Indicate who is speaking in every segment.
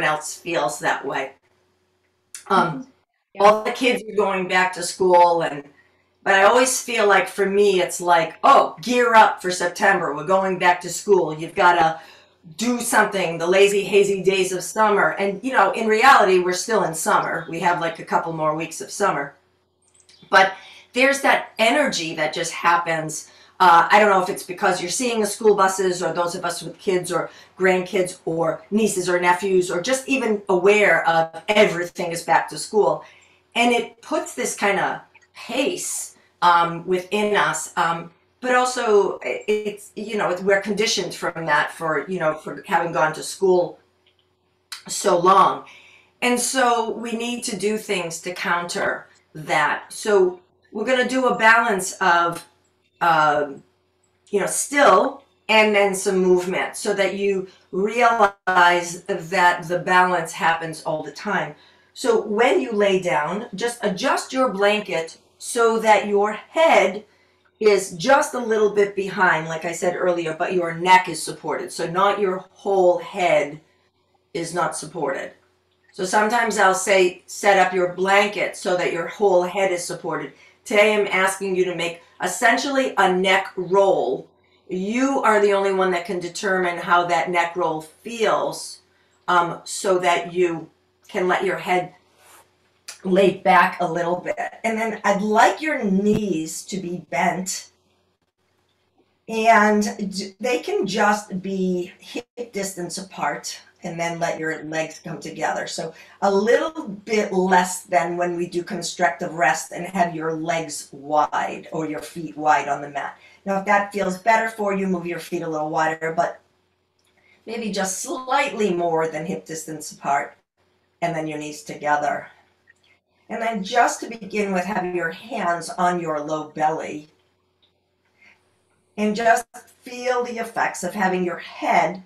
Speaker 1: else feels that way. All the kids are going back to school, but I always feel like for me, it's like, oh, gear up for September. We're going back to school. You've got to do something, the lazy, hazy days of summer. And, in reality, we're still in summer. We have like a couple more weeks of summer. But there's that energy that just happens. I don't know if it's because you're seeing the school buses, or those of us with kids or grandkids or nieces or nephews, or just even aware of everything is back to school. And it puts this kind of pace within us. But also, we're conditioned from that for having gone to school so long. And so we need to do things to counter that. So we're going to do a balance of, still and then some movement, so that you realize that the balance happens all the time. So when you lay down, just adjust your blanket so that your head is just a little bit behind, like I said earlier, but your neck is supported. So not your whole head is not supported. So sometimes I'll say, set up your blanket so that your whole head is supported. Today I'm asking you to make essentially a neck roll. You are the only one that can determine how that neck roll feels, so that you can let your head lay back a little bit. And then I'd like your knees to be bent, and they can just be hip distance apart, and then let your legs come together. So a little bit less than when we do constructive rest and have your legs wide or your feet wide on the mat. Now, if that feels better for you, move your feet a little wider, but maybe just slightly more than hip distance apart, and then your knees together. And then just to begin with, have your hands on your low belly, and just feel the effects of having your head,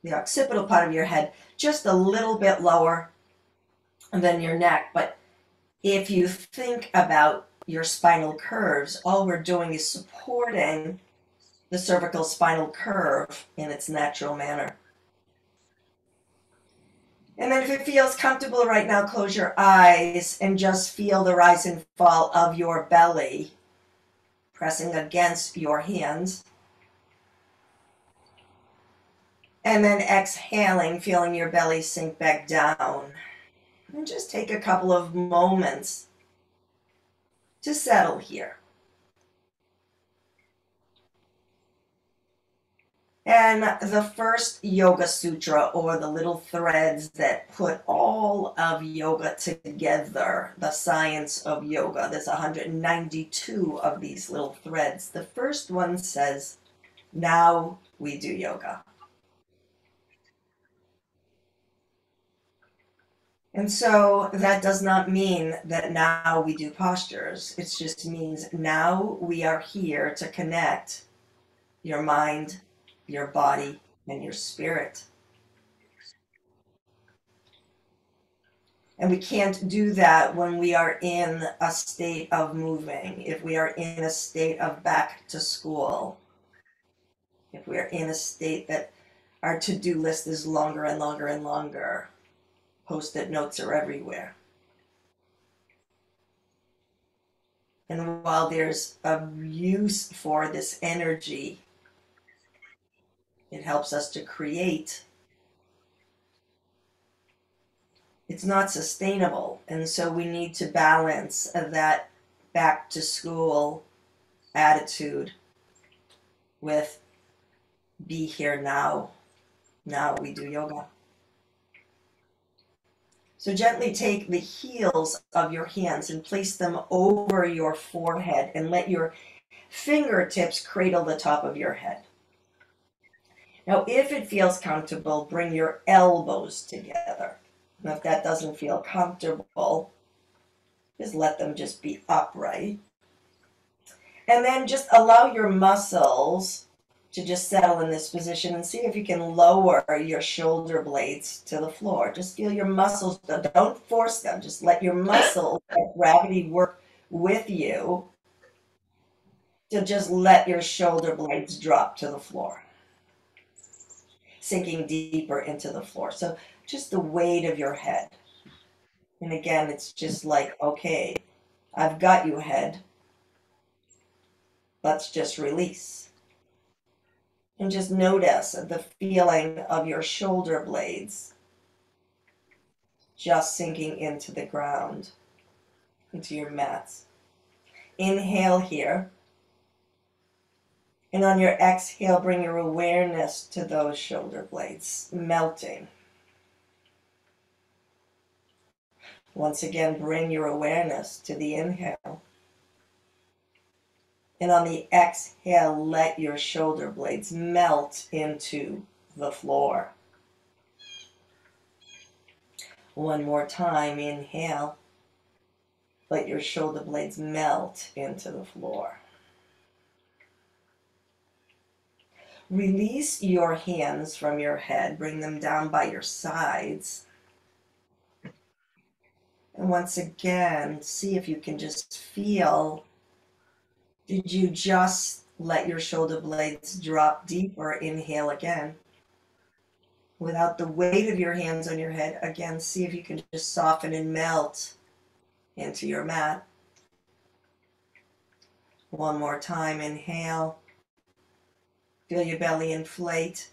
Speaker 1: the occipital part of your head, just a little bit lower than your neck. But if you think about your spinal curves, all we're doing is supporting the cervical spinal curve in its natural manner. And then if it feels comfortable right now, close your eyes and just feel the rise and fall of your belly pressing against your hands. And then exhaling, feeling your belly sink back down. And just take a couple of moments to settle here. And the first Yoga Sutra, or the little threads that put all of yoga together, the science of yoga, there's 192 of these little threads. The first one says, now we do yoga. And so that does not mean that now we do postures. It just means now we are here to connect your mind, your body, and your spirit. And we can't do that when we are in a state of moving, if we are in a state of back to school, if we are in a state that our to-do list is longer and longer and longer. Post-it notes are everywhere. And while there's a use for this energy, it helps us to create. It's not sustainable. And so we need to balance that back to school attitude with be here now. Now we do yoga. So gently take the heels of your hands and place them over your forehead, and let your fingertips cradle the top of your head. Now, if it feels comfortable, bring your elbows together. Now, if that doesn't feel comfortable, just let them just be upright. And then just allow your muscles to just settle in this position, and see if you can lower your shoulder blades to the floor. Just feel your muscles, don't force them, just let your muscles, let gravity work with you to just let your shoulder blades drop to the floor. sinking deeper into the floor. So just the weight of your head. And again, it's just like, okay, I've got you, head. Let's just release. And just notice the feeling of your shoulder blades just sinking into the ground, into your mats. Inhale here. And on your exhale, bring your awareness to those shoulder blades, melting. Once again, bring your awareness to the inhale. And on the exhale, let your shoulder blades melt into the floor. One more time, inhale. Let your shoulder blades melt into the floor. Release your hands from your head. Bring them down by your sides. And once again, see if you can just feel, did you just let your shoulder blades drop deeper? Inhale again. Without the weight of your hands on your head, again, see if you can just soften and melt into your mat. One more time, inhale. Feel your belly inflate.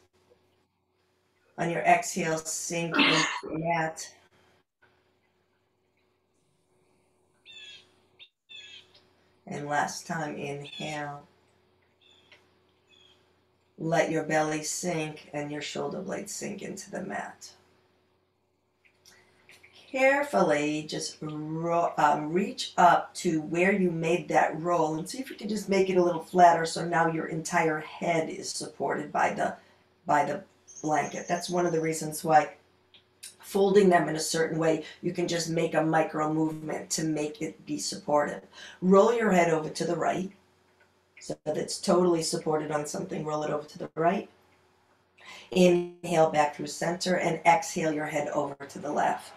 Speaker 1: On your exhale, sink into the mat. And last time, inhale. Let your belly sink and your shoulder blades sink into the mat. Carefully just reach up to where you made that roll and see if you can just make it a little flatter so now your entire head is supported by the blanket. That's one of the reasons why folding them in a certain way, you can just make a micro movement to make it be supportive. Roll your head over to the right so that it's totally supported on something. Roll it over to the right. Inhale back through center and exhale your head over to the left.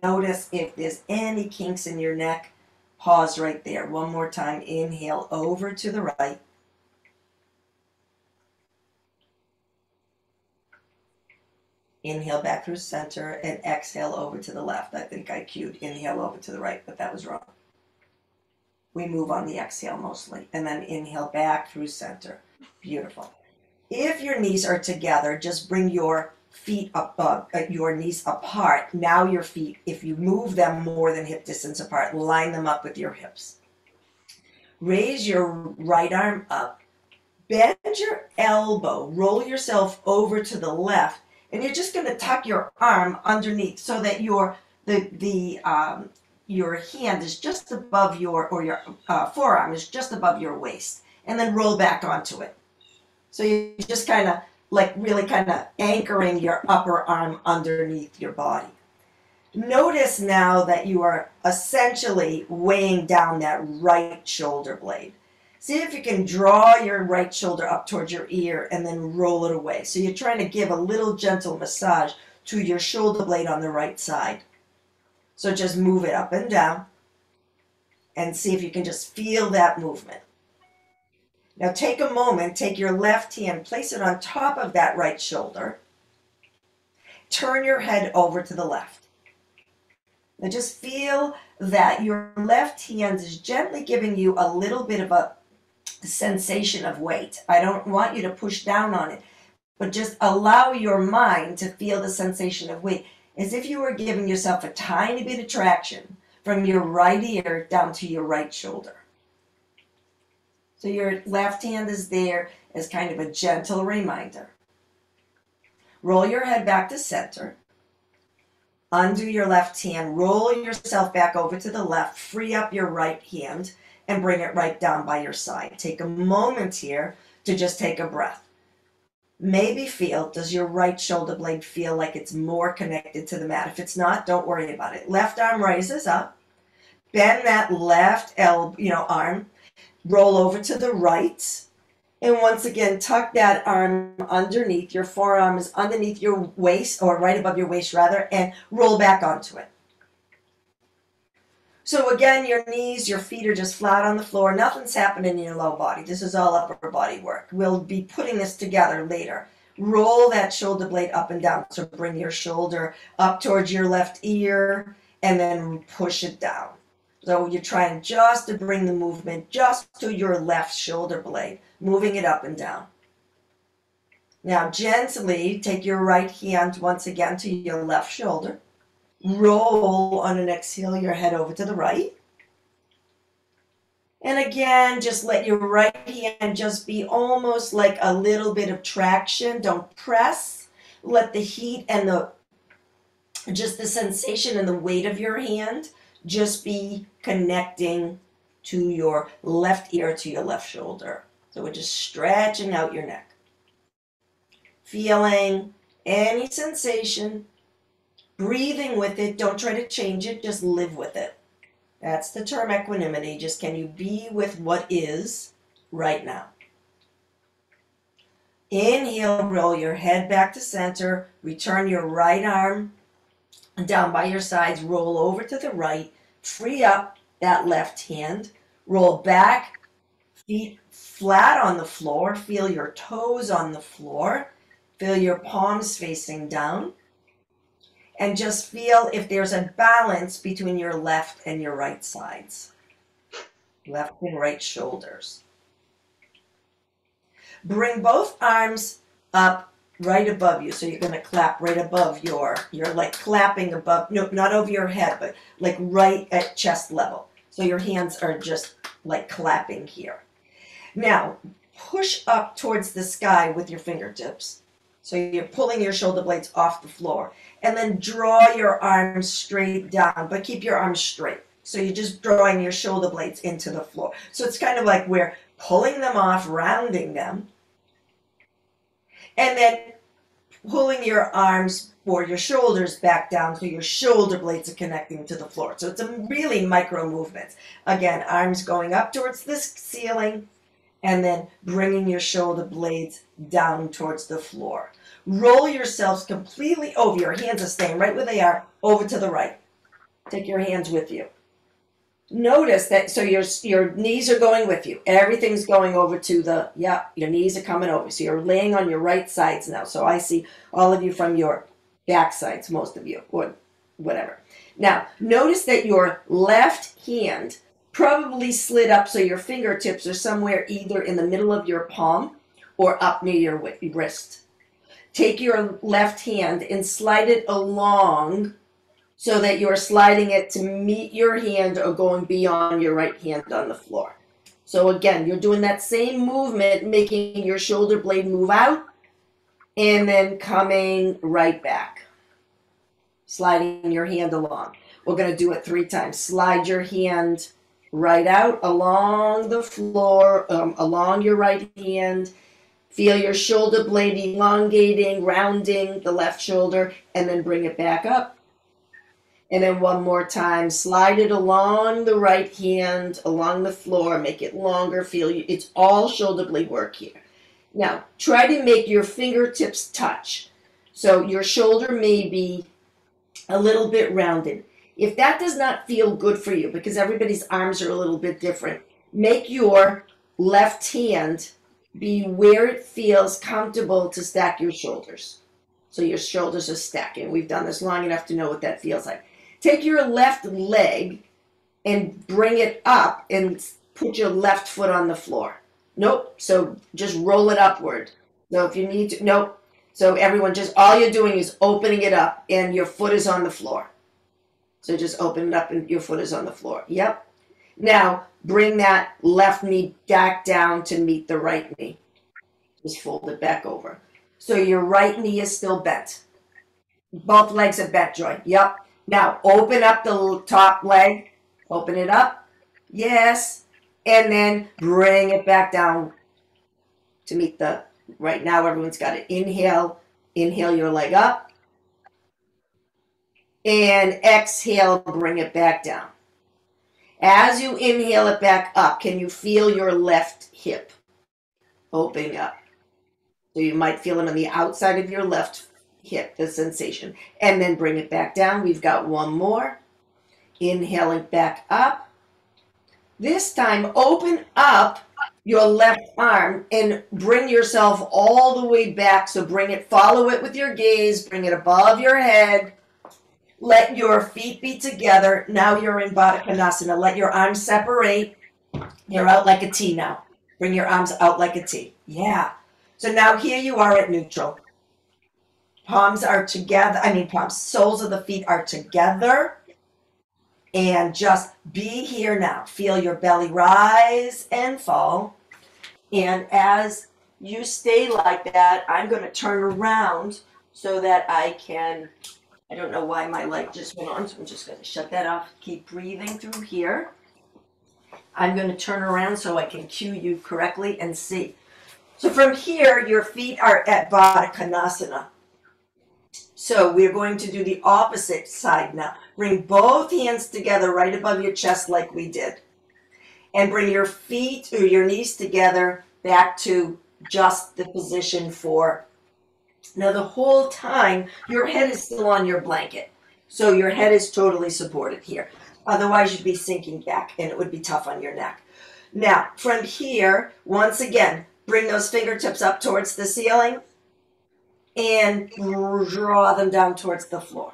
Speaker 1: Notice if there's any kinks in your neck, pause right there. One more time, inhale over to the right. Inhale back through center and exhale over to the left. I think I cued inhale over to the right, but that was wrong. We move on the exhale mostly. And then inhale back through center. Beautiful. If your knees are together, just bring your feet up, your knees apart. Now your feet, if you move them more than hip distance apart, line them up with your hips. Raise your right arm up. Bend your elbow. Roll yourself over to the left. And you're just going to tuck your arm underneath so that your hand is just above your forearm is just above your waist. And then roll back onto it. So you just kind of really kind of anchoring your upper arm underneath your body. Notice now that you are essentially weighing down that right shoulder blade. See if you can draw your right shoulder up towards your ear and then roll it away. So you're trying to give a little gentle massage to your shoulder blade on the right side. So just move it up and down and see if you can just feel that movement. Now take a moment, take your left hand, place it on top of that right shoulder. Turn your head over to the left. Now just feel that your left hand is gently giving you a little bit of a sensation of weight. I don't want you to push down on it, but just allow your mind to feel the sensation of weight, as if you were giving yourself a tiny bit of traction from your right ear down to your right shoulder. So your left hand is there as kind of a gentle reminder. Roll your head back to center. Undo your left hand. Roll yourself back over to the left. Free up your right hand and bring it right down by your side. Take a moment here to just take a breath. Maybe feel, does your right shoulder blade feel like it's more connected to the mat? If it's not, don't worry about it. Left arm raises up. Bend that left arm. Roll over to the right. And once again, tuck that arm underneath. Your forearm is underneath your waist, or right above your waist rather, and roll back onto it. So again, your knees, your feet are just flat on the floor. Nothing's happening in your low body. This is all upper body work. We'll be putting this together later. Roll that shoulder blade up and down. So bring your shoulder up towards your left ear and then push it down. So you're trying just to bring the movement just to your left shoulder blade, moving it up and down. Now gently take your right hand once again to your left shoulder. Roll on an exhale your head over to the right. And again, just let your right hand just be almost like a little bit of traction. Don't press. Let the heat and just the sensation and the weight of your hand just be connecting to your left ear, to your left shoulder. So we're just stretching out your neck. Feeling any sensation. Breathing with it. Don't try to change it. Just live with it. That's the term equanimity. Just can you be with what is right now? Inhale, roll your head back to center. Return your right arm down by your sides. Roll over to the right. Free up that left hand. Roll back. Feet flat on the floor. Feel your toes on the floor. Feel your palms facing down. And just feel if there's a balance between your left and your right sides. Left and right shoulders. Bring both arms up right above you. So you're going to clap right above you're like clapping above, no, not over your head, but like right at chest level. So your hands are just like clapping here. Now, push up towards the sky with your fingertips. So you're pulling your shoulder blades off the floor. And then draw your arms straight down, but keep your arms straight. So you're just drawing your shoulder blades into the floor. So it's kind of like we're pulling them off, rounding them, and then pulling your arms or your shoulders back down so your shoulder blades are connecting to the floor. So it's a really micro movement. Again, arms going up towards the ceiling, and then bringing your shoulder blades down towards the floor. Roll yourselves completely over. Your hands are staying right where they are, over to the right. Take your hands with you. Notice that, so your knees are going with you. Everything's going over to the, your knees are coming over. So you're laying on your right sides now. So I see all of you from your back sides, most of you, or whatever. Now, notice that your left hand probably slid up so your fingertips are somewhere either in the middle of your palm or up near your wrist. Take your left hand and slide it along so that you're sliding it to meet your hand or going beyond your right hand on the floor. So again, you're doing that same movement, making your shoulder blade move out and then coming right back. Sliding your hand along. We're going to do it 3 times. Slide your hand right out along the floor, along your right hand. Feel your shoulder blade elongating, rounding the left shoulder, and then bring it back up. And then one more time, slide it along the right hand, along the floor, make it longer. Feel you, it's all shoulder blade work here. Now, try to make your fingertips touch. So your shoulder may be a little bit rounded. If that does not feel good for you, because everybody's arms are a little bit different, make your left hand be where it feels comfortable to stack your shoulders. So your shoulders are stacking. We've done this long enough to know what that feels like. Take your left leg and bring it up and put your left foot on the floor. Nope. So just roll it upward. So if you need to, nope. So everyone, just all you're doing is opening it up and your foot is on the floor. So just open it up and your foot is on the floor. Yep. Now, bring that left knee back down to meet the right knee. Just fold it back over. So your right knee is still bent. Both legs are bent, Joy. Yep. Now, open up the top leg. Open it up. Yes. And then bring it back down to meet the, right now everyone's got it. Inhale. Inhale your leg up. And exhale, bring it back down. As you inhale it back up, can you feel your left hip opening up? So you might feel it on the outside of your left hip, the sensation. And then bring it back down. We've got one more. Inhale it back up. This time, open up your left arm and bring yourself all the way back. So bring it, follow it with your gaze, bring it above your head. Let your feet be together. Now you're in Badaknasana. Let your arms separate. You're out like a T now. Bring your arms out like a T. Yeah. So now here you are at neutral. Palms are together. Soles of the feet are together. And just be here now. Feel your belly rise and fall. And as you stay like that, I'm going to turn around so that I don't know why my light just went on, so I'm just going to shut that off. Keep breathing through here. I'm going to turn around so I can cue you correctly and see. So from here, your feet are at Badaknasana. So we're going to do the opposite side now. Bring both hands together right above your chest like we did. And bring your feet or your knees together back to just the position for. Now the whole time, your head is still on your blanket. So your head is totally supported here. Otherwise, you'd be sinking back and it would be tough on your neck. Now, from here, once again, bring those fingertips up towards the ceiling and draw them down towards the floor.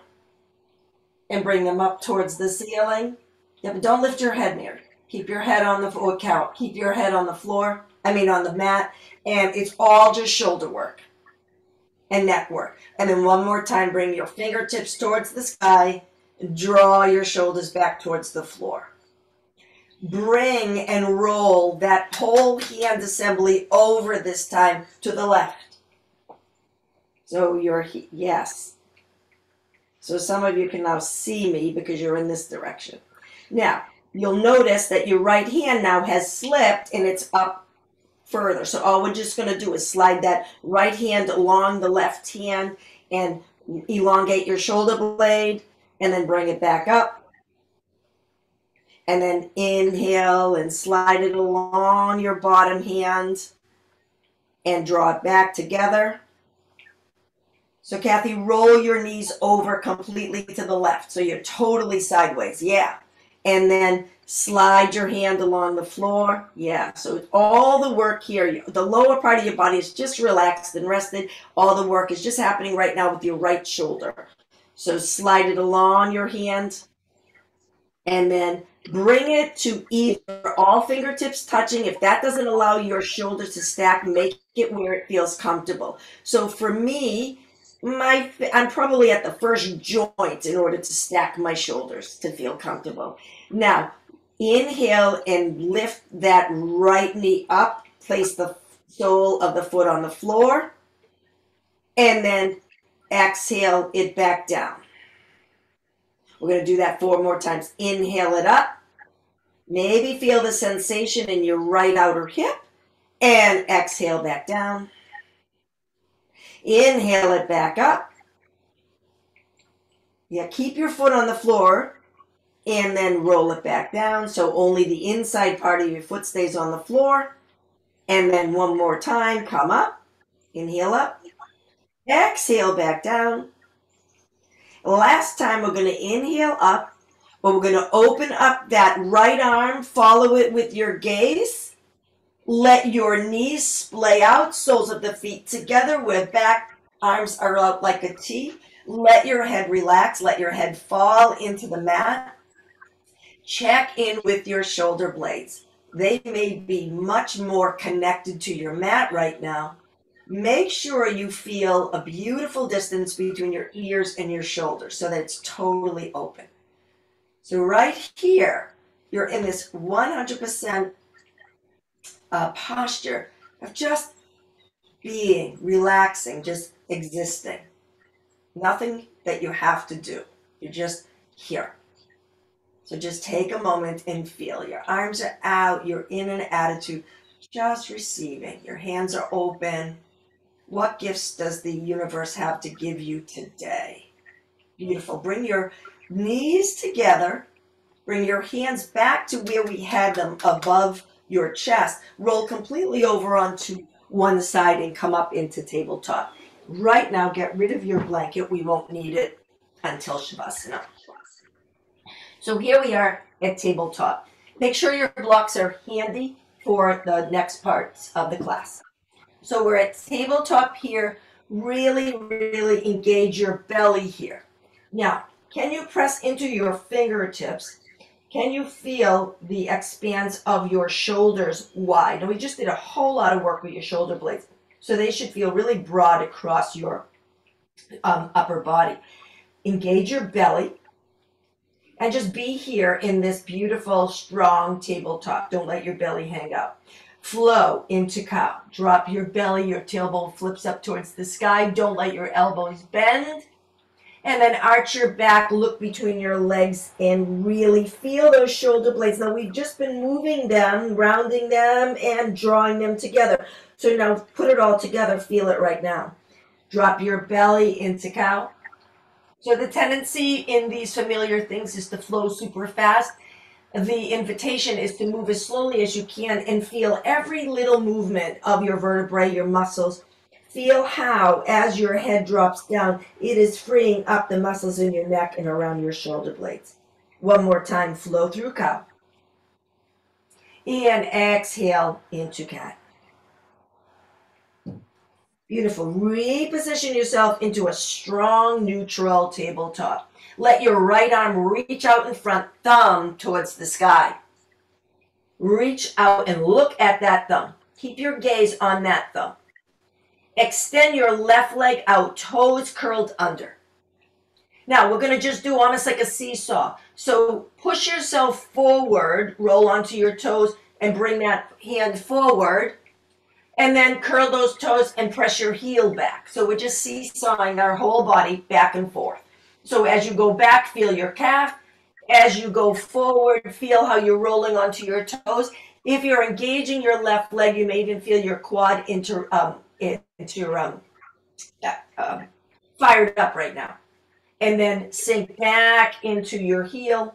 Speaker 1: And bring them up towards the ceiling. Yeah, but don't lift your head, Mary. Keep your head on the floor, keep your head on the floor, on the mat, and it's all just shoulder work and neck work. And then one more time, bring your fingertips towards the sky, draw your shoulders back towards the floor. Bring and roll that whole hand assembly over this time to the left. So yes. So some of you can now see me because you're in this direction. Now, you'll notice that your right hand now has slipped and it's up further. So all we're just going to do is slide that right hand along the left hand and elongate your shoulder blade and then bring it back up. And then inhale and slide it along your bottom hand and draw it back together. So Kathy, roll your knees over completely to the left. So you're totally sideways. Yeah. And then slide your hand along the floor. Yeah. So all the work here, the lower part of your body is just relaxed and rested. All the work is just happening right now with your right shoulder. So slide it along your hand and then bring it to either all fingertips touching. If that doesn't allow your shoulders to stack, make it where it feels comfortable. So for me, I'm probably at the first joint in order to stack my shoulders to feel comfortable. Now, inhale and lift that right knee up. Place the sole of the foot on the floor. And then exhale it back down. We're going to do that 4 more times. Inhale it up. Maybe feel the sensation in your right outer hip. And exhale back down. Inhale it back up. Yeah, keep your foot on the floor and then roll it back down. So only the inside part of your foot stays on the floor. And then one more time, come up. Inhale up. Exhale back down. Last time we're going to inhale up, but we're going to open up that right arm, follow it with your gaze. Let your knees splay out, soles of the feet together, where back arms are out like a T. Let your head relax, let your head fall into the mat. Check in with your shoulder blades. They may be much more connected to your mat right now. Make sure you feel a beautiful distance between your ears and your shoulders so that it's totally open. So right here, you're in this 100% posture of just being, relaxing, just existing. Nothing that you have to do. You're just here. So just take a moment and feel. Your arms are out. You're in an attitude just receiving. Your hands are open. What gifts does the universe have to give you today? Beautiful. Bring your knees together. Bring your hands back to where we had them, above your chest. Roll completely over onto one side and come up into tabletop. Right now, get rid of your blanket. We won't need it until Shavasana. So here we are at tabletop. Make sure your blocks are handy for the next parts of the class. So we're at tabletop here. Really, really engage your belly here. Now, can you press into your fingertips? Can you feel the expanse of your shoulders wide? And we just did a whole lot of work with your shoulder blades. So they should feel really broad across your upper body. Engage your belly. And just be here in this beautiful, strong tabletop. Don't let your belly hang out. Flow into cow. Drop your belly, your tailbone flips up towards the sky. Don't let your elbows bend. And then arch your back, look between your legs, and really feel those shoulder blades. Now, we've just been moving them, rounding them, and drawing them together. So now put it all together. Feel it right now. Drop your belly into cow. So the tendency in these familiar things is to flow super fast. The invitation is to move as slowly as you can and feel every little movement of your vertebrae, your muscles. Feel how, as your head drops down, it is freeing up the muscles in your neck and around your shoulder blades. One more time, flow through cow. And exhale into cat. Beautiful. Reposition yourself into a strong, neutral tabletop. Let your right arm reach out in front, thumb towards the sky. Reach out and look at that thumb. Keep your gaze on that thumb. Extend your left leg out, toes curled under. Now, we're going to just do almost like a seesaw. So push yourself forward, roll onto your toes, and bring that hand forward. And then curl those toes and press your heel back. So we're just seesawing our whole body back and forth. So as you go back, feel your calf. As you go forward, feel how you're rolling onto your toes. If you're engaging your left leg, you may even feel your quad fired up right now. And then sink back into your heel.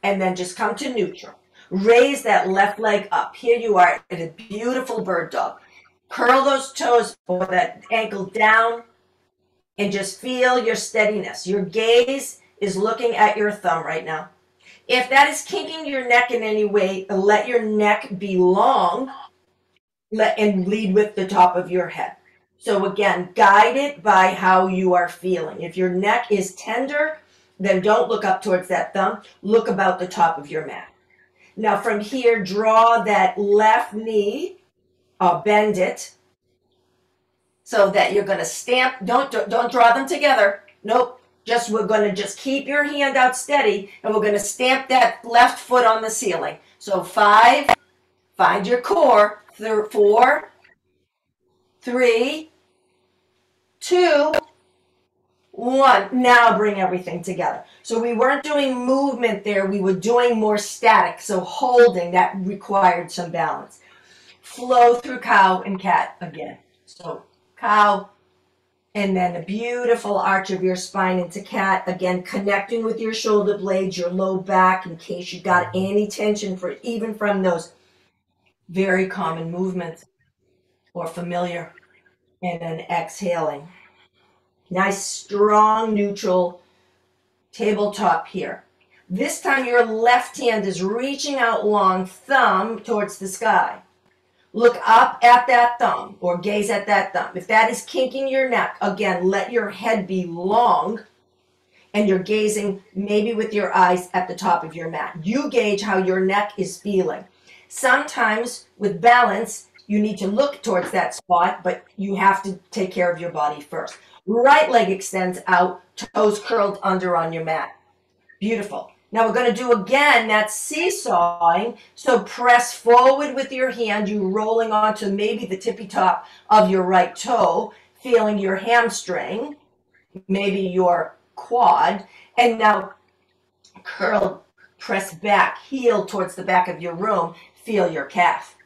Speaker 1: And then just come to neutral. Raise that left leg up. Here you are at a beautiful bird dog. Curl those toes or that ankle down and just feel your steadiness. Your gaze is looking at your thumb right now. If that is kinking your neck in any way, let your neck be long and lead with the top of your head. So again, guide it by how you are feeling. If your neck is tender, then don't look up towards that thumb. Look about the top of your mat. Now from here, draw that left knee, bend it, so that you're going to stamp. Don't draw them together. Nope. We're going to just keep your hand out steady, and we're going to stamp that left foot on the ceiling. So 5, find your core. 4, 3, 2, 1. Now bring everything together. So we weren't doing movement there. We were doing more static. So holding, that required some balance. Flow through cow and cat again. So cow, and then a beautiful arch of your spine into cat. Again, connecting with your shoulder blades, your low back, in case you got any tension even from those very common movements or familiar. And then exhaling. Nice, strong, neutral tabletop here. This time your left hand is reaching out long, thumb towards the sky. Look up at that thumb or gaze at that thumb. If that is kinking your neck, again, let your head be long and you're gazing maybe with your eyes at the top of your mat. You gauge how your neck is feeling. Sometimes with balance, you need to look towards that spot, but you have to take care of your body first. Right leg extends out, toes curled under on your mat. Beautiful. Now we're going to do again that seesawing. So press forward with your hand, you rolling onto maybe the tippy top of your right toe, feeling your hamstring, maybe your quad, and now curl, press back, heel towards the back of your room, feel your calf.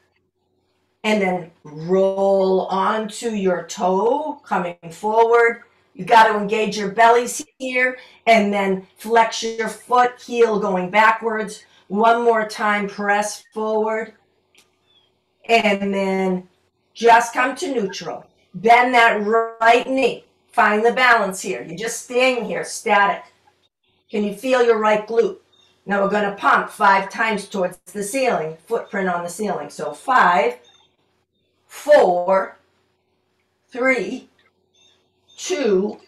Speaker 1: And then roll onto your toe, coming forward. You got to engage your bellies here, and then flex your foot, heel going backwards. One more time, press forward. And then just come to neutral. Bend that right knee. Find the balance here. You're just staying here, static. Can you feel your right glute? Now we're going to pump 5 times towards the ceiling, footprint on the ceiling. So 5, 4, 3, 2,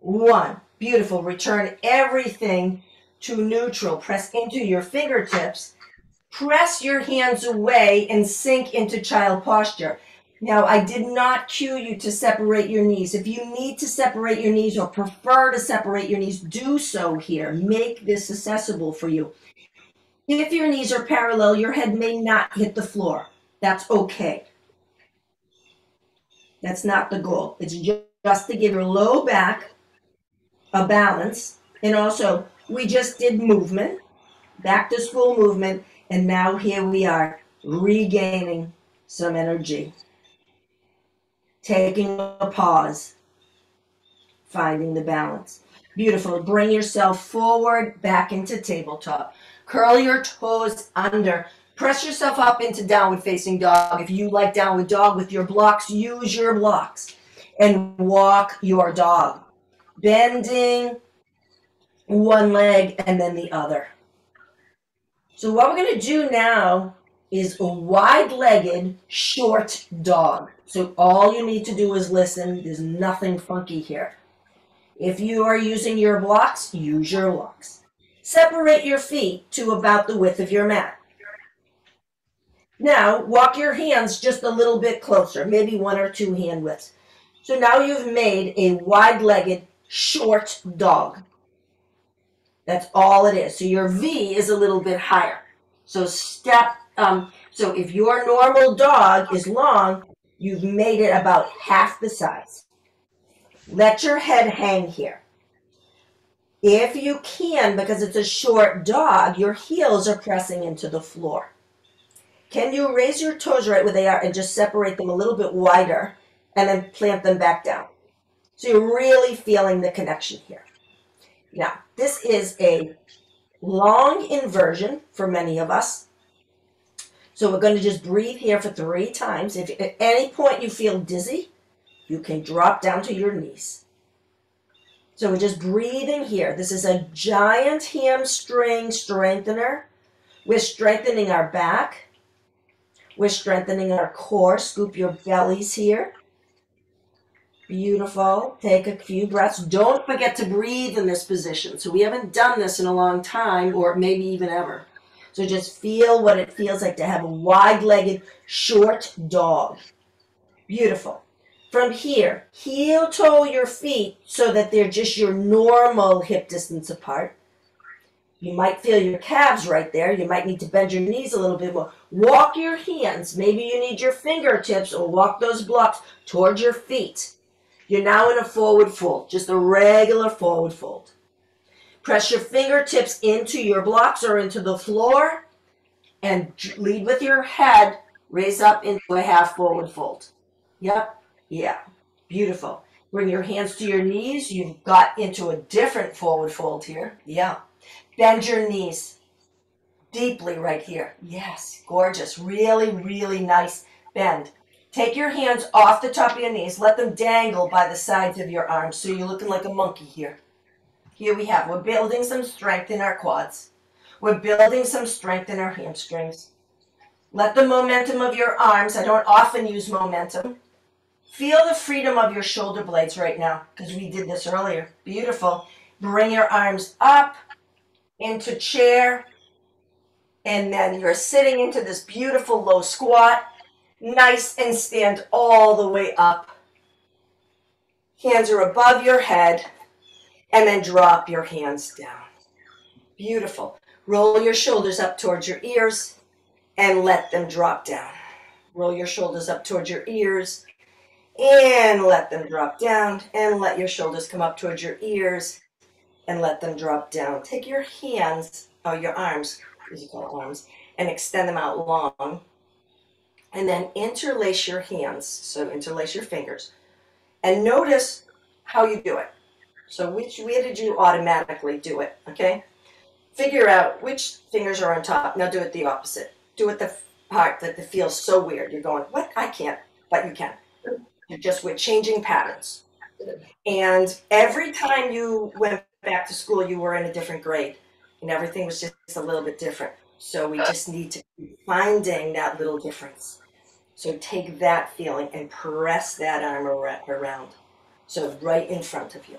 Speaker 1: 1. Beautiful. Return everything to neutral. Press into your fingertips. Press your hands away and sink into child posture. Now, I did not cue you to separate your knees. If you need to separate your knees or prefer to separate your knees, do so here. Make this accessible for you. If your knees are parallel, your head may not hit the floor. That's okay. That's not the goal. It's just to give your low back a balance. And also, we just did movement, back to school movement, and now here we are regaining some energy. Taking a pause, finding the balance. Beautiful. Bring yourself forward, back into tabletop. Curl your toes under. Press yourself up into downward facing dog. If you like downward dog with your blocks, use your blocks and walk your dog. Bending one leg and then the other. So what we're going to do now is a wide-legged, short dog. So all you need to do is listen. There's nothing funky here. If you are using your blocks, use your blocks. Separate your feet to about the width of your mat. Now, walk your hands just a little bit closer, maybe 1 or 2 hand widths. So now you've made a wide-legged, short dog. That's all it is. So your V is a little bit higher. So so if your normal dog is long, you've made it about half the size. Let your head hang here. If you can, because it's a short dog, your heels are pressing into the floor. Can you raise your toes right where they are and just separate them a little bit wider and then plant them back down? So you're really feeling the connection here. Now, this is a long inversion for many of us. So we're going to just breathe here for 3 times. If at any point you feel dizzy, you can drop down to your knees. So we're just breathing here. This is a giant hamstring strengthener. We're strengthening our back. We're strengthening our core. Scoop your bellies here. Beautiful. Take a few breaths. Don't forget to breathe in this position. So we haven't done this in a long time, or maybe even ever. So just feel what it feels like to have a wide-legged, short dog. Beautiful. From here, heel-toe your feet so that they're just your normal hip distance apart. You might feel your calves right there. You might need to bend your knees a little bit more. Walk your hands. Maybe you need your fingertips, or walk those blocks towards your feet. You're now in a forward fold, just a regular forward fold. Press your fingertips into your blocks or into the floor and lead with your head. Raise up into a half forward fold. Yep. Yeah. Beautiful. Bring your hands to your knees. You've got into a different forward fold here. Yeah. Bend your knees deeply right here. Yes. Gorgeous. Really, really nice bend. Take your hands off the top of your knees. Let them dangle by the sides of your arms. So you're looking like a monkey here. Here we have, we're building some strength in our quads. We're building some strength in our hamstrings. Let the momentum of your arms, I don't often use momentum. Feel the freedom of your shoulder blades right now, because we did this earlier. Beautiful. Bring your arms up into chair, and then you're sitting into this beautiful low squat. Nice, and stand all the way up. Hands are above your head. And then drop your hands down. Beautiful. Roll your shoulders up towards your ears and let them drop down. Roll your shoulders up towards your ears and let them drop down. And let your shoulders come up towards your ears and let them drop down. Take your hands, your arms, as you call arms, and extend them out long. And then interlace your hands. So interlace your fingers. And notice how you do it. So where did you automatically do it, okay? Figure out which fingers are on top. Now do it the opposite. Do it the part that feels so weird. You're going, what? I can't, but you can. We're changing patterns. And every time you went back to school, you were in a different grade and everything was just a little bit different. So we just need to keep finding that little difference. So take that feeling and press that arm around. So right in front of you.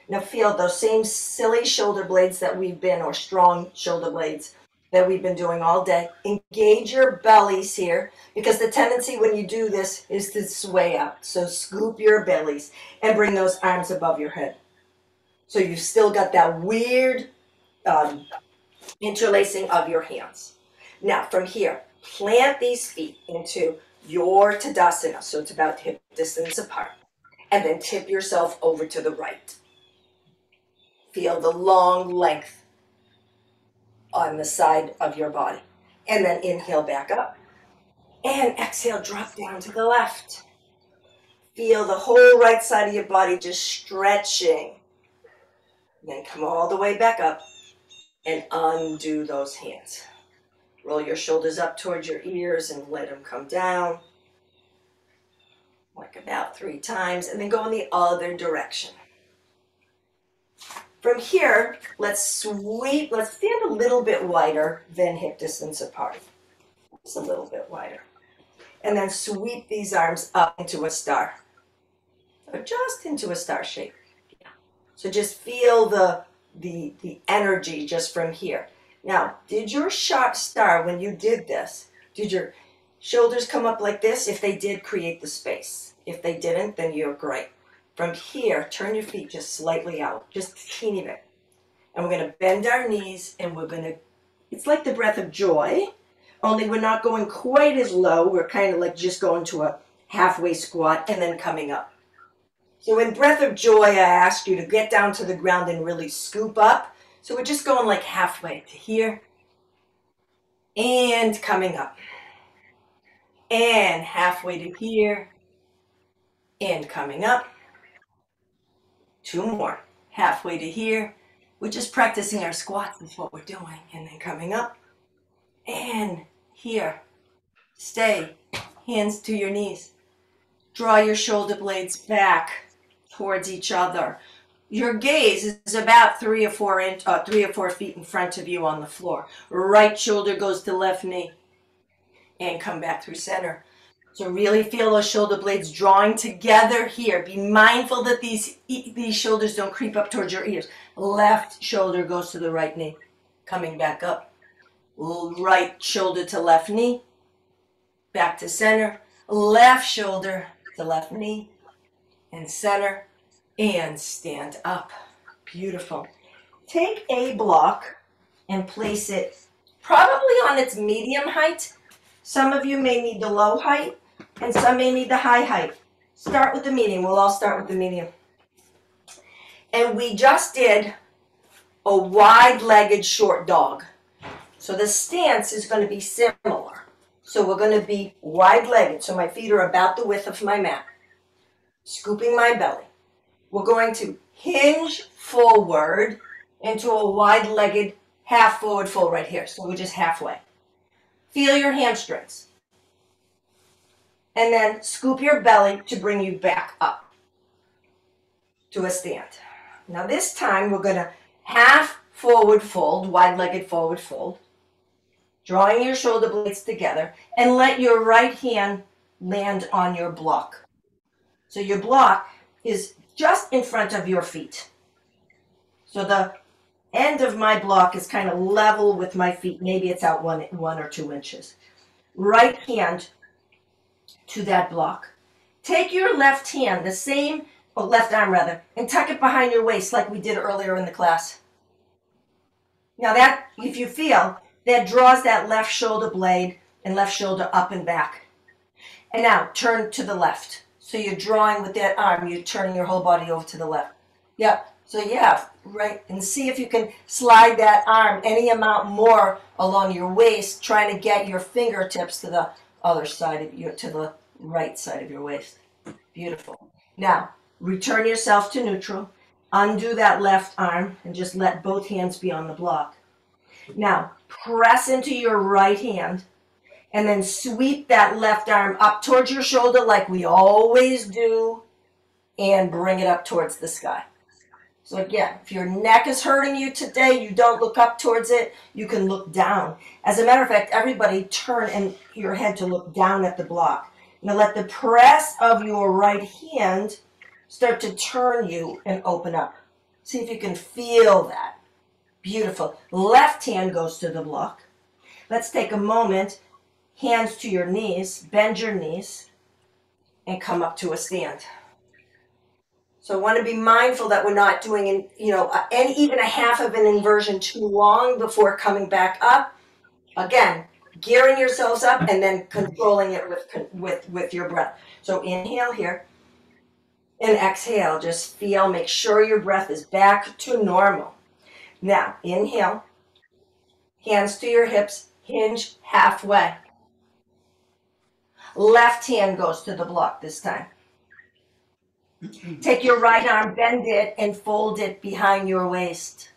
Speaker 1: Now feel those same silly shoulder blades that we've been, or strong shoulder blades that we've been doing all day. Engage your bellies here, because the tendency when you do this is to sway out. So scoop your bellies and bring those arms above your head. So you've still got that weird interlacing of your hands. Now from here, plant these feet into your Tadasana, so it's about hip distance apart, and then tip yourself over to the right. Feel the long length on the side of your body, and then inhale back up, and exhale, drop down to the left. Feel the whole right side of your body just stretching. Then come all the way back up and undo those hands. Roll your shoulders up towards your ears and let them come down. Like about 3 times, and then go in the other direction. From here, let's sweep, let's stand a little bit wider than hip distance apart. Just a little bit wider. And then sweep these arms up into a star. Or just into a star shape. So just feel the energy just from here. Now, did your sharp star, when you did this, did your shoulders come up like this? If they did, create the space. If they didn't, then you're great. From here, turn your feet just slightly out, just a teeny bit. And we're going to bend our knees, and we're going to, it's like the breath of joy, only we're not going quite as low. We're kind of like just going to a halfway squat and then coming up. So in breath of joy, I asked you to get down to the ground and really scoop up. So we're just going like halfway to here and coming up. And halfway to here and coming up. 2 more. Halfway to here. We're just practicing our squats is what we're doing. And then coming up. And here. Stay. Hands to your knees. Draw your shoulder blades back towards each other. Your gaze is about 3 or 4 feet in front of you on the floor. Right shoulder goes to left knee. And come back through center. So really feel those shoulder blades drawing together here. Be mindful that these shoulders don't creep up towards your ears. Left shoulder goes to the right knee. Coming back up. Right shoulder to left knee. Back to center. Left shoulder to left knee. And center. And stand up. Beautiful. Take a block and place it probably on its medium height. Some of you may need the low height, and some may need the high height. Start with the medium. We'll all start with the medium. And we just did a wide-legged short dog. So the stance is going to be similar. So we're going to be wide-legged. So my feet are about the width of my mat. Scooping my belly. We're going to hinge forward into a wide-legged half forward fold right here. So we're just halfway. Feel your hamstrings. And then scoop your belly to bring you back up to a stand. Now this time we're going to half forward fold, wide-legged forward fold. Drawing your shoulder blades together and let your right hand land on your block. So your block is just in front of your feet. So the end of my block is kind of level with my feet. Maybe it's out 1 or 2 inches. Right hand to that block. Take your left hand, left arm rather, and tuck it behind your waist like we did earlier in the class. Now that, if you feel, that draws that left shoulder blade and left shoulder up and back. And now turn to the left. So you're drawing with that arm, you're turning your whole body over to the left. Yep. So yeah, right, and see if you can slide that arm any amount more along your waist, trying to get your fingertips to the other side of to the right side of your waist. Beautiful. Now, return yourself to neutral, undo that left arm, and just let both hands be on the block. Now, press into your right hand, and then sweep that left arm up towards your shoulder like we always do, and bring it up towards the sky. So again, if your neck is hurting you today, you don't look up towards it, you can look down. As a matter of fact, everybody turn your head to look down at the block. Now let the press of your right hand start to turn you and open up. See if you can feel that. Beautiful. Left hand goes to the block. Let's take a moment, hands to your knees, bend your knees, and come up to a stand. So I want to be mindful that we're not doing, even a half of an inversion too long before coming back up. Again, gearing yourselves up and then controlling it with your breath. So inhale here and exhale. Just feel, make sure your breath is back to normal. Now, inhale, hands to your hips, hinge halfway. Left hand goes to the block this time. Take your right arm, bend it, and fold it behind your waist.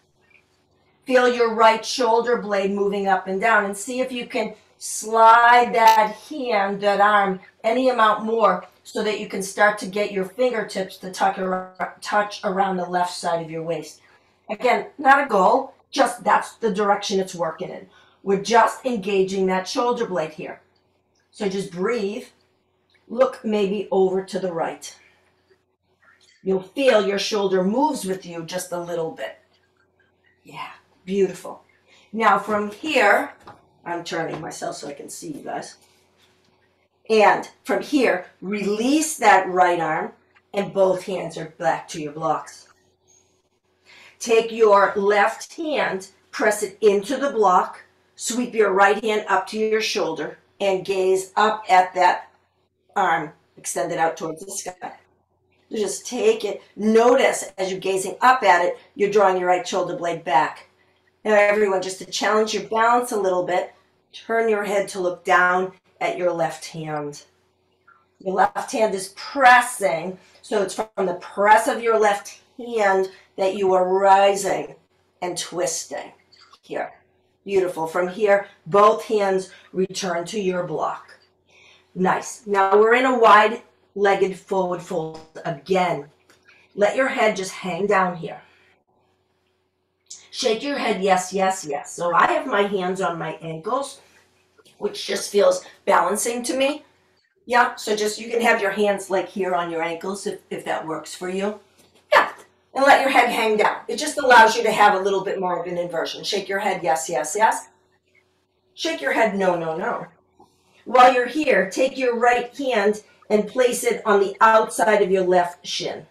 Speaker 1: Feel your right shoulder blade moving up and down, and see if you can slide that hand, that arm, any amount more so that you can start to get your fingertips to touch around the left side of your waist. Again, not a goal, just that's the direction it's working in. We're just engaging that shoulder blade here. So just breathe. Look maybe over to the right. You'll feel your shoulder moves with you just a little bit. Yeah, beautiful. Now from here, I'm turning myself so I can see you guys. And from here, release that right arm and both hands are back to your blocks. Take your left hand, press it into the block, sweep your right hand up to your shoulder and gaze up at that arm extended out towards the sky. Just take it. Notice as you're gazing up at it, you're drawing your right shoulder blade back. Now everyone, just to challenge your balance a little bit, turn your head to look down at your left hand. Your left hand is pressing, so it's from the press of your left hand that you are rising and twisting here. Beautiful. From here, both hands return to your block. Nice. Now we're in a wide-legged forward fold again. Let your head just hang down here. Shake your head, yes, yes, yes. So I have my hands on my ankles, which just feels balancing to me. Yeah, so just you can have your hands like here on your ankles if that works for you. Yeah, and let your head hang down. It just allows you to have a little bit more of an inversion. Shake your head, yes, yes, yes. Shake your head, no, no, no. While you're here, take your right hand and place it on the outside of your left shin.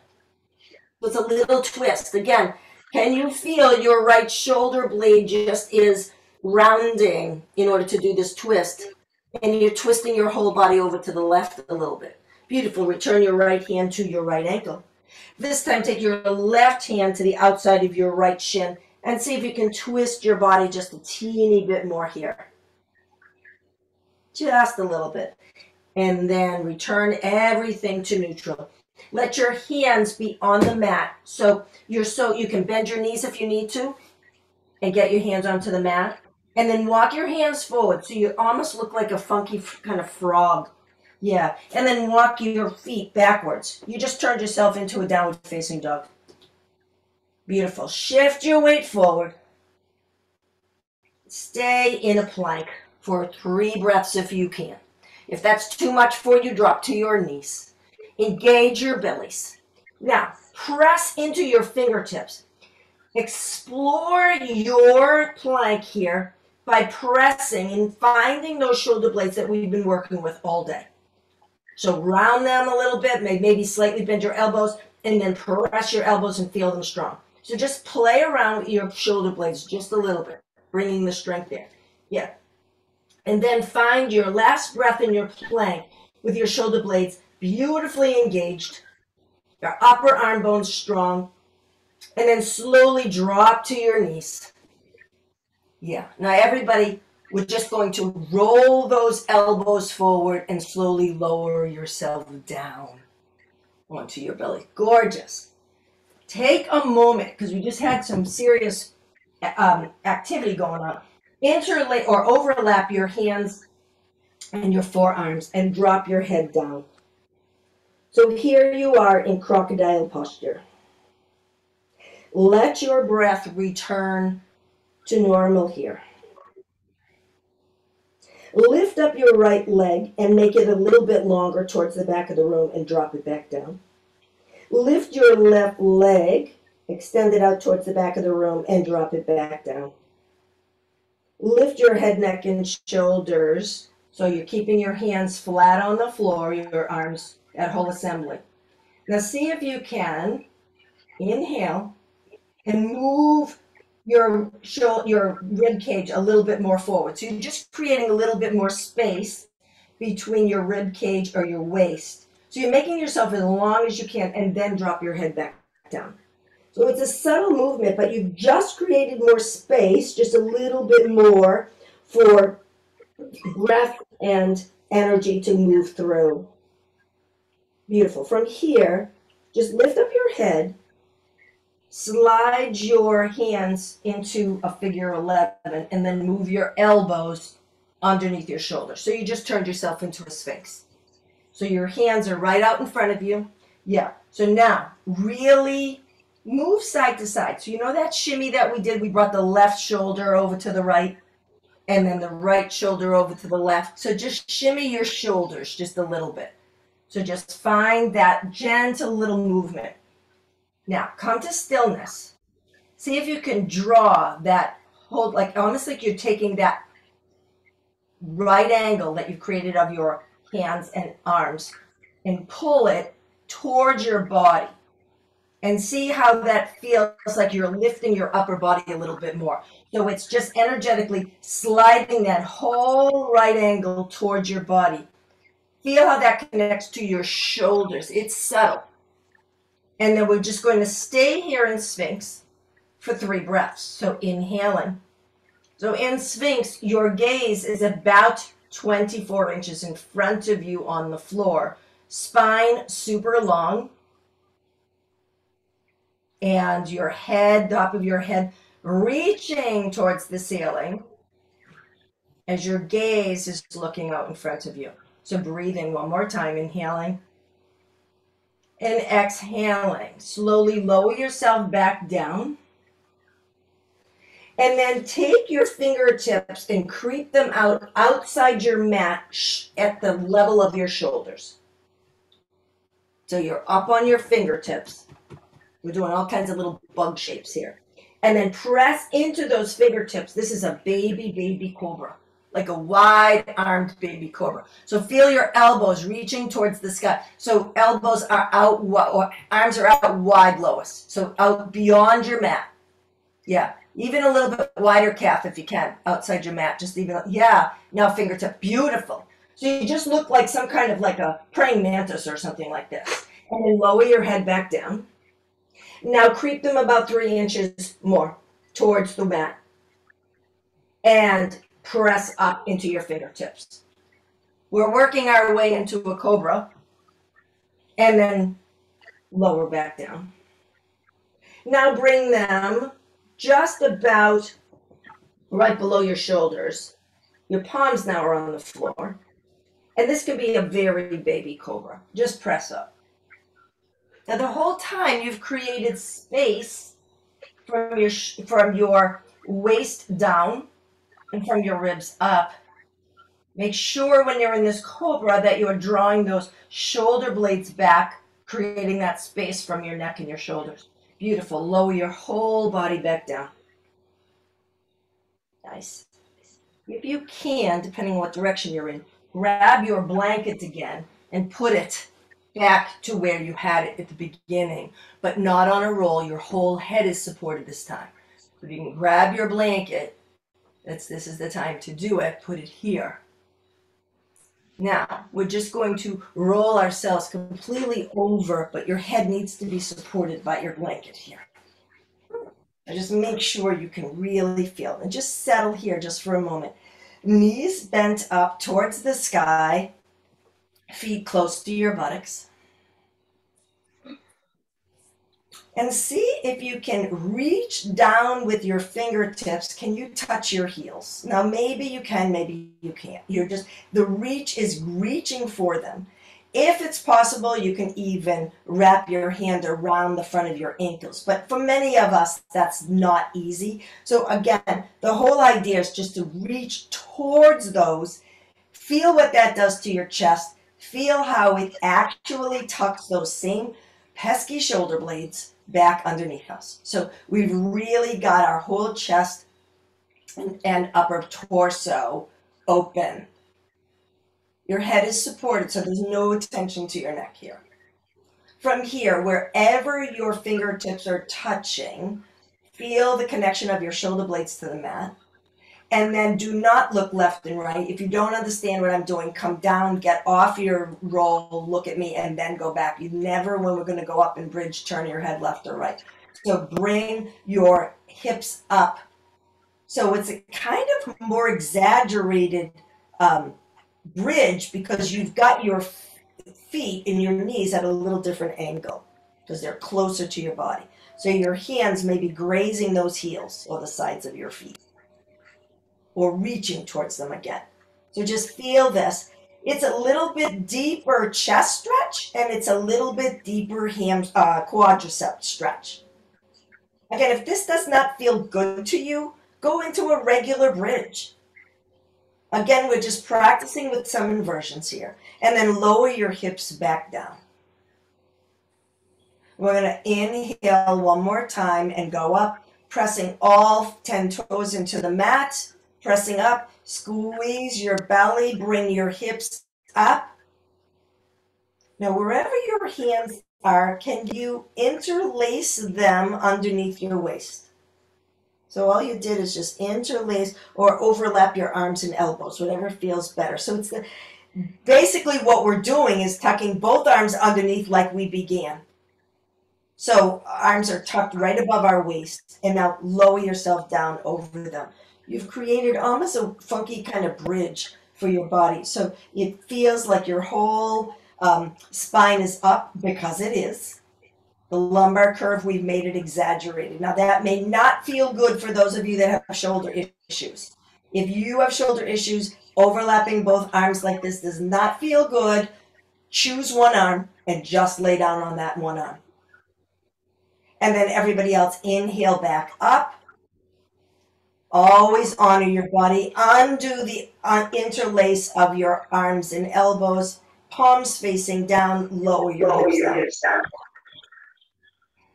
Speaker 1: With a little twist. Again, can you feel your right shoulder blade just is rounding in order to do this twist? And you're twisting your whole body over to the left a little bit. Beautiful. Return your right hand to your right ankle. This time, take your left hand to the outside of your right shin and see if you can twist your body just a teeny bit more here. Just a little bit. And then return everything to neutral. Let your hands be on the mat so you can bend your knees if you need to and get your hands onto the mat. And then walk your hands forward so you almost look like a funky kind of frog. Yeah. And then walk your feet backwards. You just turned yourself into a downward facing dog. Beautiful. Shift your weight forward. Stay in a plank for 3 breaths if you can. If that's too much for you, drop to your knees. Engage your bellies. Now, press into your fingertips. Explore your plank here by pressing and finding those shoulder blades that we've been working with all day. So round them a little bit, maybe slightly bend your elbows, and then press your elbows and feel them strong. So just play around with your shoulder blades just a little bit, bringing the strength there. Yeah. And then find your last breath in your plank with your shoulder blades beautifully engaged, your upper arm bones strong, and then slowly drop to your knees. Yeah. Now everybody, we're just going to roll those elbows forward and slowly lower yourself down onto your belly. Gorgeous. Take a moment, because we just had some serious activity going on. Interlay or overlap your hands and your forearms and drop your head down. So here you are in crocodile posture.
Speaker 2: Let your breath return to normal here. Lift up your right leg and make it a little bit longer towards the back of the room and drop it back down. Lift your left leg, extend it out towards the back of the room and drop it back down. Lift your head, neck, and shoulders so you're keeping your hands flat on the floor, your arms, that whole assembly. Now see if you can inhale and move your rib cage a little bit more forward. So you're just creating a little bit more space between your rib cage or your waist. So you're making yourself as long as you can and then drop your head back down. So it's a subtle movement, but you've just created more space, just a little bit more for breath and energy to move through. Beautiful. From here, just lift up your head, slide your hands into a figure 11, and then move your elbows underneath your shoulders. So you just turned yourself into a sphinx. So your hands are right out in front of you. Yeah. So now, really move side to side. So you know that shimmy that we did? We brought the left shoulder over to the right and then the right shoulder over to the left. So just shimmy your shoulders just a little bit. So just find that gentle little movement. Now come to stillness. See if you can draw that hold, like almost like you're taking that right angle that you've created of your hands and arms and pull it towards your body. And see how that feels like you're lifting your upper body a little bit more. So it's just energetically sliding that whole right angle towards your body. Feel how that connects to your shoulders. It's subtle. And then we're just going to stay here in Sphinx for 3 breaths. So inhaling. So in Sphinx, your gaze is about 24 inches in front of you on the floor. Spine super long. And your head, top of your head, reaching towards the ceiling as your gaze is looking out in front of you. So breathe in one more time, inhaling and exhaling. Slowly lower yourself back down. And then take your fingertips and creep them out outside your mat at the level of your shoulders. So you're up on your fingertips. We're doing all kinds of little bug shapes here. And then press into those fingertips. This is a baby cobra, like a wide-armed baby cobra. So feel your elbows reaching towards the sky. So elbows are out, or arms are out wide, Lois. So out beyond your mat. Yeah, even a little bit wider calf if you can, outside your mat. Just even, yeah. Now fingertip, beautiful. So you just look like some kind of like a praying mantis or something like this. And then lower your head back down. Now creep them about 3 inches more towards the mat and press up into your fingertips. We're working our way into a cobra and then lower back down. Now bring them just about right below your shoulders. Your palms now are on the floor. And this can be a very baby cobra. Just press up. Now the whole time you've created space from your waist down and from your ribs up. Make sure when you're in this cobra that you are drawing those shoulder blades back, creating that space from your neck and your shoulders. Beautiful. Lower your whole body back down. Nice. If you can, depending on what direction you're in, grab your blanket again and put it back to where you had it at the beginning, but not on a roll. Your whole head is supported this time. So you can grab your blanket. This is the time to do it. Put it here. Now, we're just going to roll ourselves completely over, but your head needs to be supported by your blanket here. Now just make sure you can really feel it. And just settle here just for a moment. Knees bent up towards the sky. Feet close to your buttocks. And see if you can reach down with your fingertips. Can you touch your heels? Now maybe you can, maybe you can't. The reach is reaching for them. If it's possible, you can even wrap your hand around the front of your ankles. But for many of us, that's not easy. So again, the whole idea is just to reach towards those. Feel what that does to your chest. Feel how it actually tucks those same pesky shoulder blades back underneath us. So we've really got our whole chest and upper torso open. Your head is supported, so there's no tension to your neck here. From here, wherever your fingertips are touching, feel the connection of your shoulder blades to the mat. And then do not look left and right. If you don't understand what I'm doing, come down, get off your roll, look at me, and then go back. You never, when we're going to go up and bridge, turn your head left or right. So bring your hips up. So it's a kind of more exaggerated bridge because you've got your feet and your knees at a little different angle because they're closer to your body. So your hands may be grazing those heels or the sides of your feet or reaching towards them again. So just feel this. It's a little bit deeper chest stretch and it's a little bit deeper quadricep stretch. Again, if this does not feel good to you, go into a regular bridge. Again, we're just practicing with some inversions here. And then lower your hips back down. We're going to inhale one more time and go up, pressing all 10 toes into the mat, pressing up, squeeze your belly, bring your hips up. Now, wherever your hands are, can you interlace them underneath your waist? So all you did is just interlace or overlap your arms and elbows, whatever feels better. So it's basically what we're doing is tucking both arms underneath like we began. So arms are tucked right above our waist, and now lower yourself down over them. You've created almost a funky kind of bridge for your body. So it feels like your whole spine is up because it is. The lumbar curve, we've made it exaggerated. Now that may not feel good for those of you that have shoulder issues. If you have shoulder issues, overlapping both arms like this does not feel good. Choose one arm and just lay down on that one arm. And then everybody else, inhale back up. Always honor your body. Undo the interlace of your arms and elbows. Palms facing down, lower your hips down.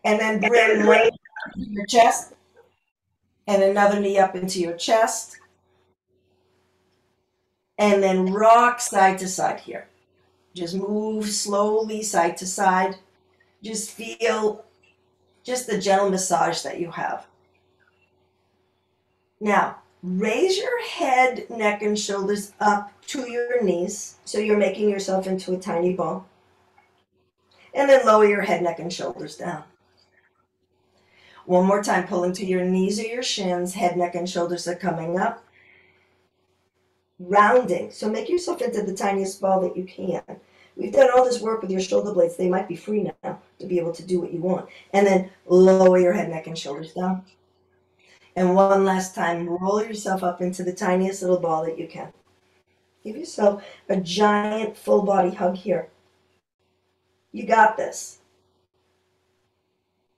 Speaker 2: And then bring one knee up into your chest and another knee up into your chest. And then rock side to side here. Just move slowly side to side. Just feel just the gentle massage that you have. Now, raise your head, neck, and shoulders up to your knees. So you're making yourself into a tiny ball. And then lower your head, neck, and shoulders down. One more time, pull into your knees or your shins, head, neck, and shoulders are coming up. Rounding, so make yourself into the tiniest ball that you can. We've done all this work with your shoulder blades. They might be free now to be able to do what you want. And then lower your head, neck, and shoulders down. And one last time, roll yourself up into the tiniest little ball that you can. Give yourself a giant full body hug here. You got this.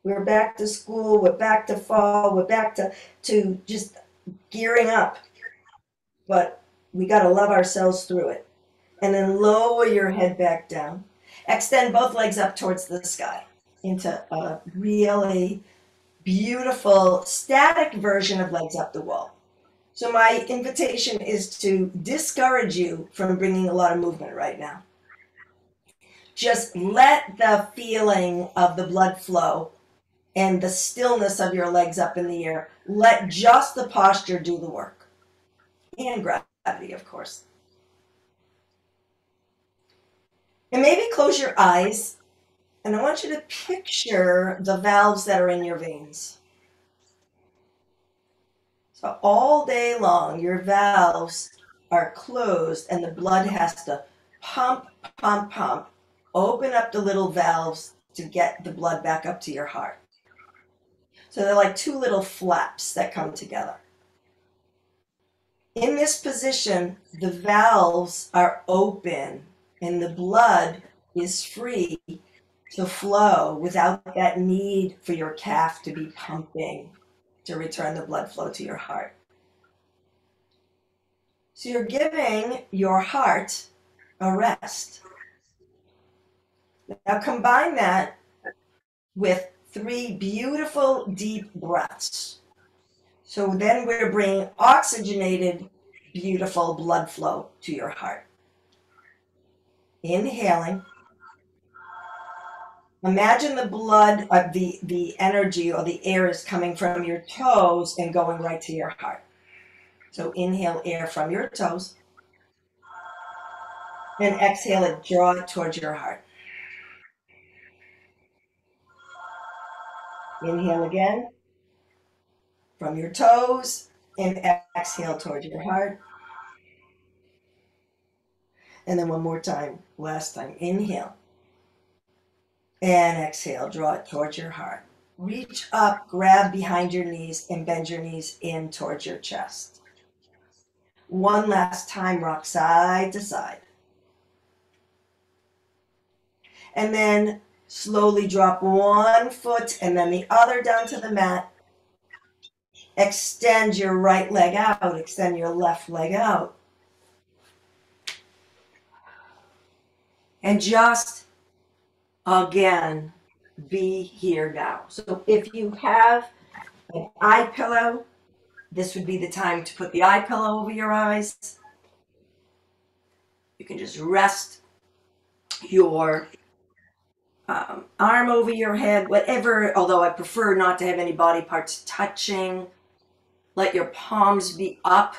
Speaker 2: We're back to school, we're back to fall, we're back to just gearing up. But we got to love ourselves through it. And then lower your head back down. Extend both legs up towards the sky into a really beautiful static version of legs up the wall. So my invitation is to discourage you from bringing a lot of movement right now. Just let the feeling of the blood flow and the stillness of your legs up in the air. Let just the posture do the work. And gravity, of course. And maybe close your eyes, and I want you to picture the valves that are in your veins. So all day long, your valves are closed, and the blood has to pump, pump, pump. Open up the little valves to get the blood back up to your heart. So they're like two little flaps that come together. In this position, the valves are open and the blood
Speaker 1: is free to flow without that need for your calf to be pumping to return the blood flow to your heart. So you're giving your heart a rest. Now combine that with 3 beautiful deep breaths. So then we're bringing oxygenated, beautiful blood flow to your heart. Inhaling. Imagine the blood, the energy or the air is coming from your toes and going right to your heart. So inhale air from your toes. And exhale it, draw it towards your heart. Inhale again from your toes and exhale towards your heart. And then one more time, last time. Inhale and exhale, draw it towards your heart. Reach up, grab behind your knees, and bend your knees in towards your chest. One last time, rock side to side. And then slowly drop one foot and then the other down to the mat. Extend your right leg out, extend your left leg out. And just, again, be here now. So if you have an eye pillow, this would be the time to put the eye pillow over your eyes. You can just rest your arm over your head, whatever, although I prefer not to have any body parts touching. Let your palms be up.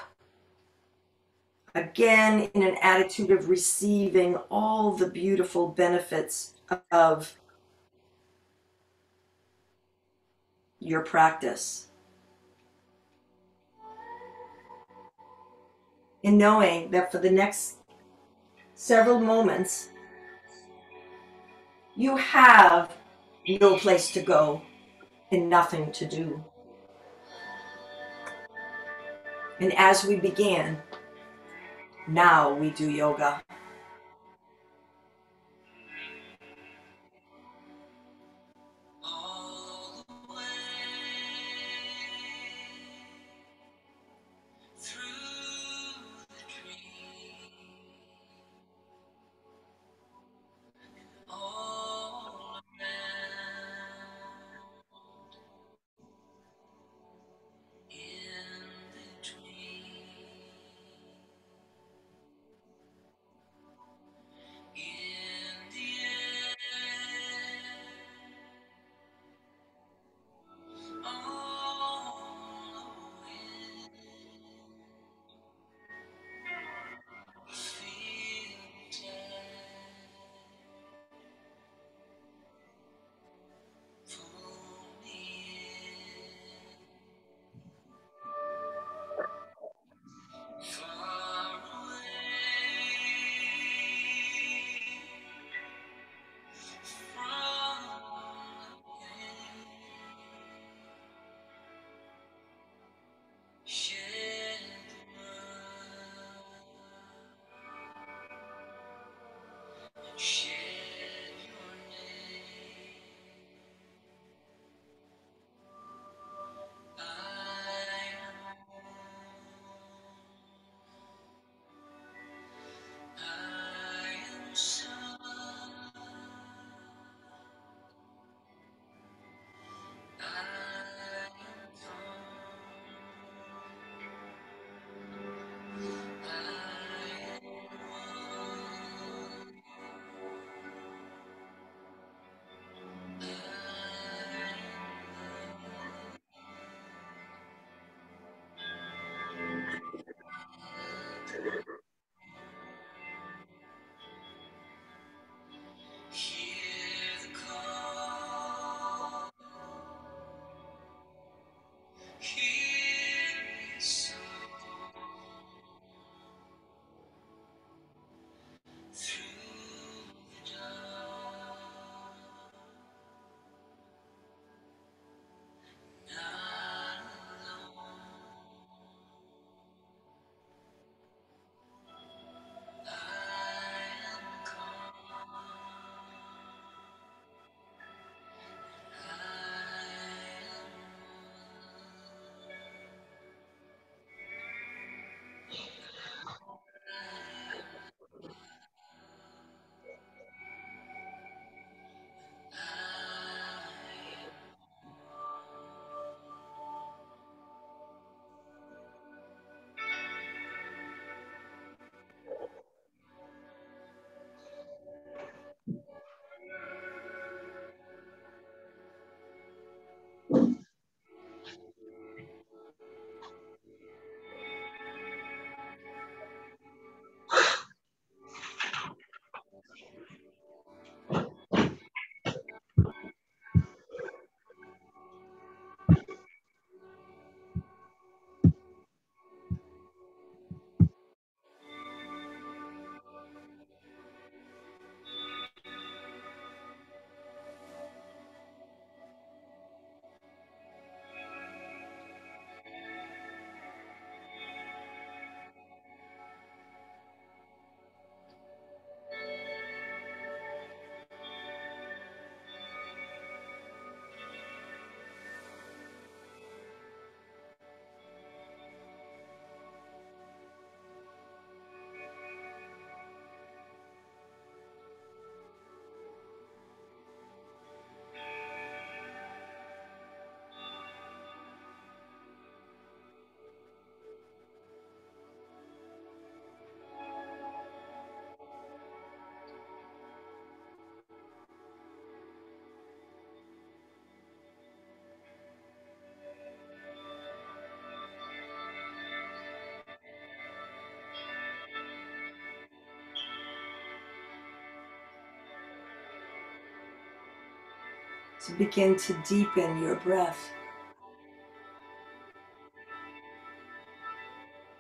Speaker 1: Again, in an attitude of receiving all the beautiful benefits of your practice. And knowing that for the next several moments, you have no place to go and nothing to do. And as we began, now we do yoga. So begin to deepen your breath.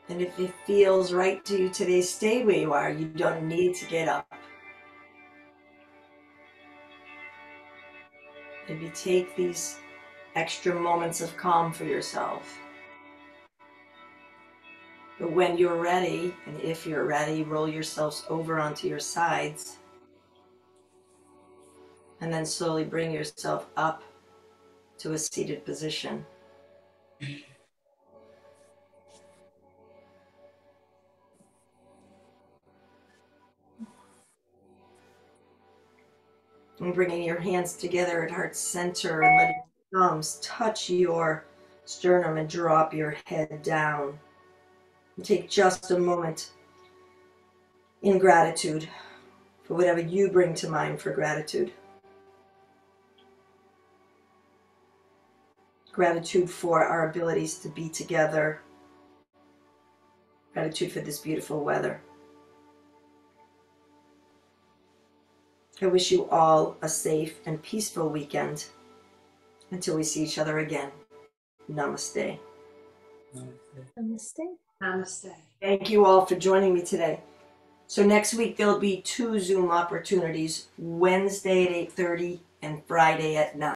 Speaker 1: And if it feels right to you today, stay where you are. You don't need to get up. Maybe take these extra moments of calm for yourself. But when you're ready, and if you're ready, roll yourselves over onto your sides. And then slowly bring yourself up to a seated position. And bringing your hands together at heart center and letting your thumbs touch your sternum and drop your head down. And take just a moment in gratitude for whatever you bring to mind for gratitude. Gratitude for our abilities to be together. Gratitude for this beautiful weather. I wish you all a safe and peaceful weekend until we see each other again. Namaste.
Speaker 3: Namaste.
Speaker 4: Namaste.
Speaker 1: Thank you all for joining me today. So next week there'll be 2 Zoom opportunities, Wednesday at 8:30 and Friday at 9.